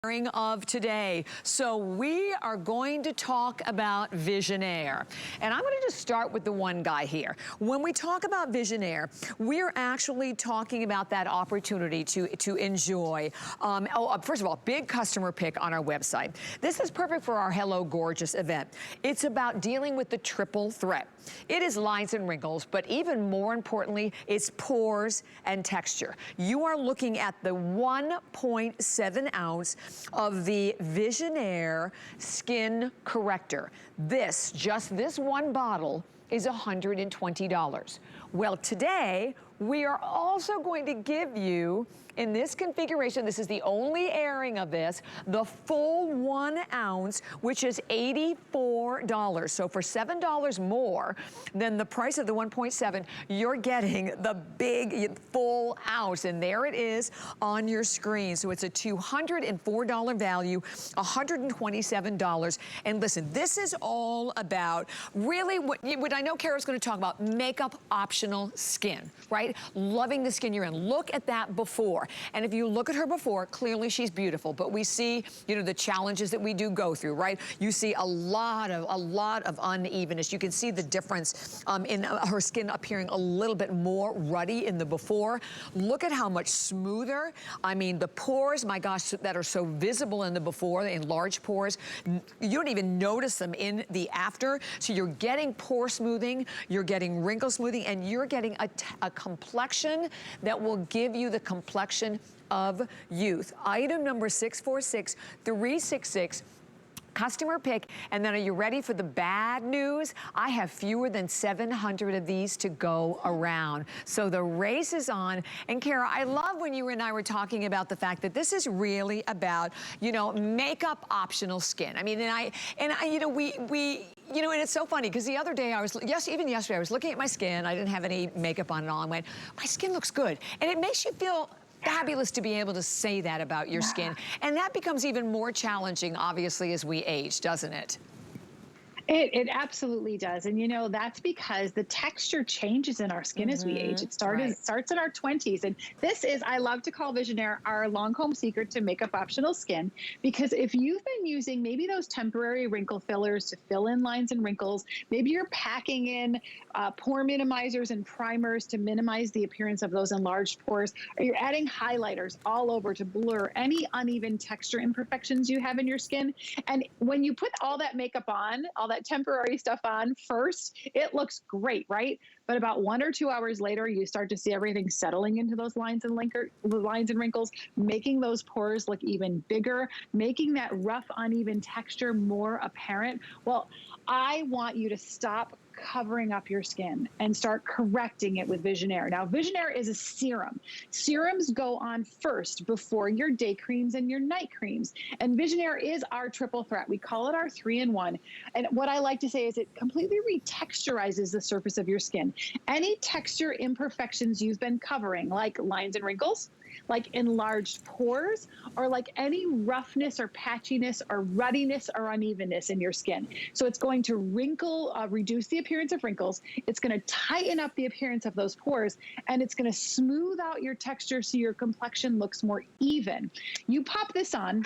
Of today. So we are going to talk about Visionnaire. And I'm going to just start with the one guy here. When we talk about Visionnaire, we're actually talking about that opportunity to enjoy. First of all, big customer pick on our website. This is perfect for our Hello Gorgeous event. It's about dealing with the triple threat. It is lines and wrinkles, but even more importantly, it's pores and texture. You are looking at the 1.7 ounce of the Visionnaire Skin Corrector. Just this one bottle is $120. Well, today, we are also going to give you, in this configuration, this is the only airing of this, the full 1 ounce, which is $84. So for $7 more than the price of the 1.7, you're getting the big full ounce. And there it is on your screen. So it's a $204 value, $127. And listen, this is all about really what I know Kara's going to talk about, makeup optional skin, right? Loving the skin you're in. Look at that before. And if you look at her before, clearly she's beautiful, but we see, you know, the challenges that we do go through, right? You see a lot of unevenness. You can see the difference in her skin appearing a little bit more ruddy in the before. Look at how much smoother. I mean, the pores, my gosh, that are so visible in the before, the enlarged pores, you don't even notice them in the after. So you're getting pore smoothing, you're getting wrinkle smoothing, and you're getting a complexion that will give you the complexion of youth. Item number 646366. Customer pick, and then are you ready for the bad news? I have fewer than 700 of these to go around. So the race is on. And Kara, I love when you and I were talking about the fact that this is really about, you know, makeup optional skin. I mean, and I you know, you know, and it's so funny because the other day even yesterday, I was looking at my skin. I didn't have any makeup on at all. I went, my skin looks good. And it makes you feel fabulous to be able to say that about your skin. And that becomes even more challenging, obviously, as we age, doesn't it? It absolutely does. And, you know, that's because the texture changes in our skin as we age. It starts in our 20s. And this is, I love to call Visionnaire our Lancome secret to makeup optional skin, because if you've been using maybe those temporary wrinkle fillers to fill in lines and wrinkles, maybe you're packing in pore minimizers and primers to minimize the appearance of those enlarged pores, or you're adding highlighters all over to blur any uneven texture imperfections you have in your skin. And when you put all that makeup on, all that temporary stuff on first, it looks great, right? But about 1 or 2 hours later, you start to see everything settling into those lines and wrinkles, making those pores look even bigger, making that rough, uneven texture more apparent. Well, I want you to stop covering up your skin and start correcting it with Visionnaire. Now, Visionnaire is a serum. Serums go on first before your day creams and your night creams. And Visionnaire is our triple threat. We call it our 3-in-1. And what I like to say is it completely retexturizes the surface of your skin. Any texture imperfections you've been covering, like lines and wrinkles, like enlarged pores, or like any roughness or patchiness or ruddiness or unevenness in your skin. So it's going to reduce the appearance of wrinkles. It's going to tighten up the appearance of those pores, and it's going to smooth out your texture so your complexion looks more even. You pop this on.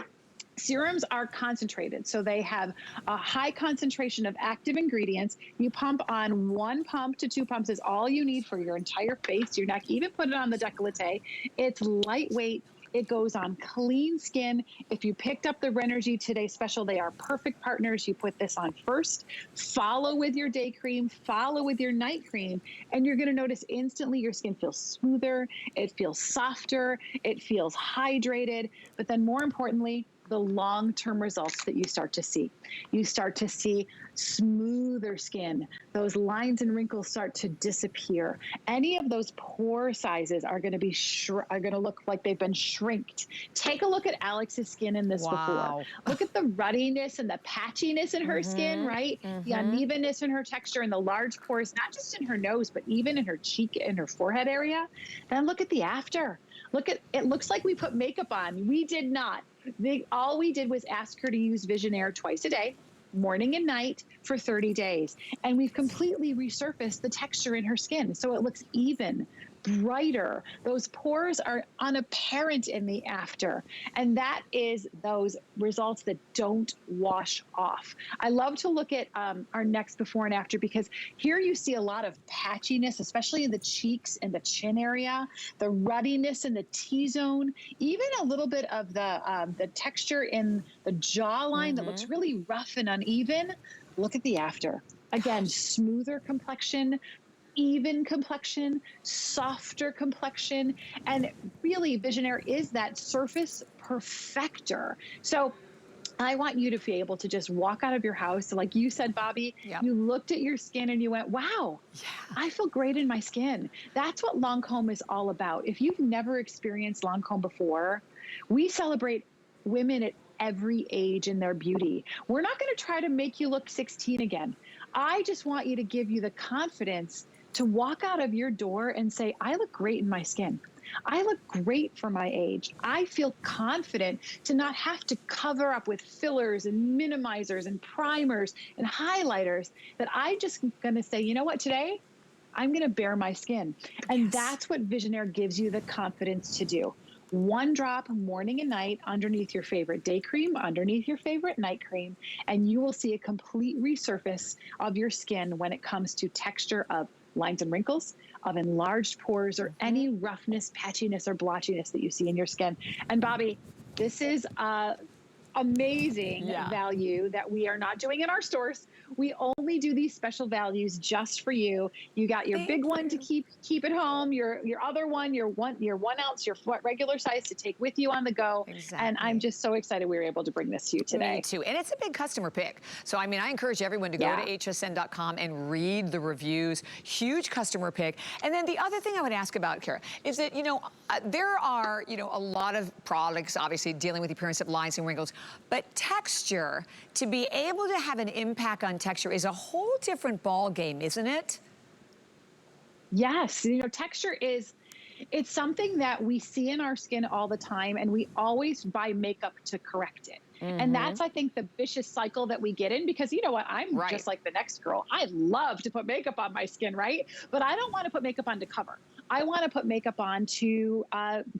Serums are concentrated, so they have a high concentration of active ingredients. You pump on 1 pump to 2 pumps is all you need for your entire face, your neck, even put it on the décolleté. It's lightweight. It goes on clean skin. If you picked up the Renergy Today special, they are perfect partners. You put this on first, follow with your day cream, follow with your night cream, and you're gonna notice instantly your skin feels smoother, it feels softer, it feels hydrated, but then more importantly, the long-term results that you start to see. You start to see smoother skin. Those lines and wrinkles start to disappear. Any of those pore sizes are going to look like they've been shrinked. Take a look at Alex's skin in this before. Look at the ruddiness and the patchiness in her skin, right? The unevenness in her texture and the large pores, not just in her nose, but even in her cheek and her forehead area. Then look at the after. Look at, it looks like we put makeup on. We did not. All we did was ask her to use Visionnaire twice a day, morning and night, for 30 days. And we've completely resurfaced the texture in her skin. So it looks even, brighter. Those pores are unapparent in the after. And that is those results that don't wash off. I love to look at our next before and after, because here you see a lot of patchiness, especially in the cheeks and the chin area, the ruddiness in the T-zone, even a little bit of the texture in the jawline that looks really rough and uneven. Look at the after. Again, smoother complexion, even complexion, softer complexion, and really Visionnaire is that surface perfector. So I want you to be able to just walk out of your house. So like you said, Bobbi, you looked at your skin and you went, wow, I feel great in my skin. That's what Lancme is all about. If you've never experienced Lancme before, we celebrate women at every age in their beauty. We're not going to try to make you look 16 again. I just want you to give you the confidence to walk out of your door and say, I look great in my skin. I look great for my age. I feel confident to not have to cover up with fillers and minimizers and primers and highlighters, that I just going to say, you know what, today I'm going to bare my skin. And that's what Visionnaire gives you the confidence to do. One drop morning and night underneath your favorite day cream, underneath your favorite night cream, and you will see a complete resurface of your skin when it comes to texture of lines and wrinkles, of enlarged pores, or any roughness, patchiness, or blotchiness that you see in your skin. And Bobbi, this is amazing value that we are not doing in our stores. We only do these special values just for you. You got your big one to keep at home, your other one, your 1 ounce, your regular size to take with you on the go. And I'm just so excited we were able to bring this to you today. Me too. And it's a big customer pick. So I mean, I encourage everyone to go to hsn.com and read the reviews. Huge customer pick. And then the other thing I would ask about, Kara, is that, you know, there are, you know, a lot of products obviously dealing with the appearance of lines and wrinkles, but texture, to be able to have an impact on texture is a whole different ball game, isn't it? Yes, you know, texture is, it's something that we see in our skin all the time, and we always buy makeup to correct it. And that's, I think, the vicious cycle that we get in, because you know what, I'm just like the next girl. I love to put makeup on my skin, right? But I don't want to put makeup on to cover. I want to put makeup on to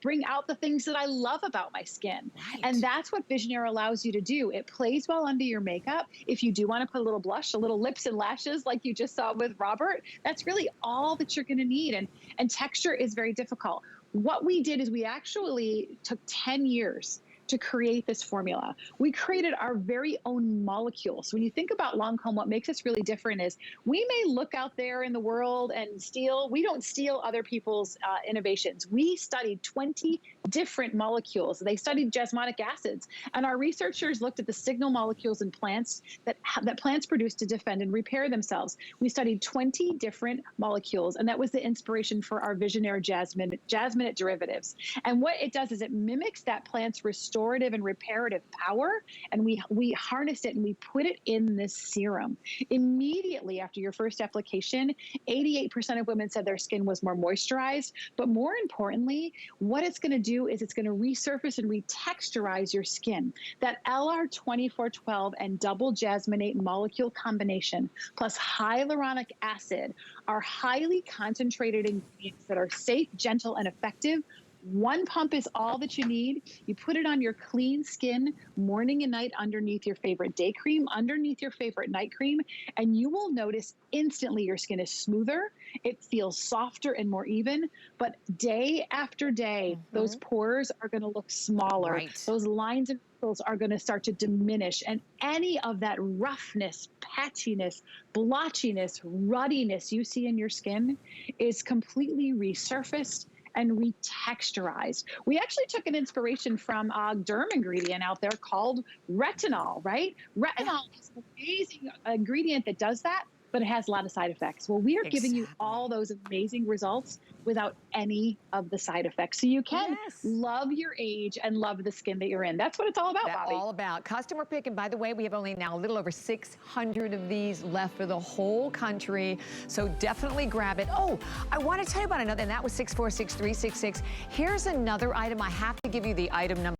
bring out the things that I love about my skin. And that's what Visionnaire allows you to do. It plays well under your makeup. If you do want to put a little blush, a little lips and lashes like you just saw with Robert, that's really all that you're going to need. And texture is very difficult. What we did is we actually took 10 years to create this formula. We created our very own molecules. So when you think about Lancme, what makes us really different is we may look out there in the world and steal. We don't steal other people's innovations. We studied 20 different molecules. They studied jasmonic acids, and our researchers looked at the signal molecules in plants that plants produce to defend and repair themselves. We studied 20 different molecules, and that was the inspiration for our Visionnaire jasminate derivatives. And what it does is it mimics that plant's restorative and reparative power, and we harness it and we put it in this serum. Immediately after your first application, 88% of women said their skin was more moisturized, but more importantly, what it's going to do is it's going to resurface and retexturize your skin. That LR2412 and double jasmonate molecule combination plus hyaluronic acid are highly concentrated ingredients that are safe, gentle, and effective. One pump is all that you need. You put it on your clean skin morning and night underneath your favorite day cream, underneath your favorite night cream, and you will notice instantly your skin is smoother. It feels softer and more even, but day after day, those pores are going to look smaller. Those lines and wrinkles are going to start to diminish, and any of that roughness, patchiness, blotchiness, ruddiness you see in your skin is completely resurfaced and retexturized. We actually took an inspiration from a derm ingredient out there called retinol, right? Retinol is an amazing ingredient that does that, but it has a lot of side effects. Well, we are giving you all those amazing results without any of the side effects. So you can love your age and love the skin that you're in. That's what it's all about, Bobbi. All about customer pick. And by the way, we have only now a little over 600 of these left for the whole country. So definitely grab it. Oh, I want to tell you about another, and that was 646366. Here's another item. I have to give you the item number.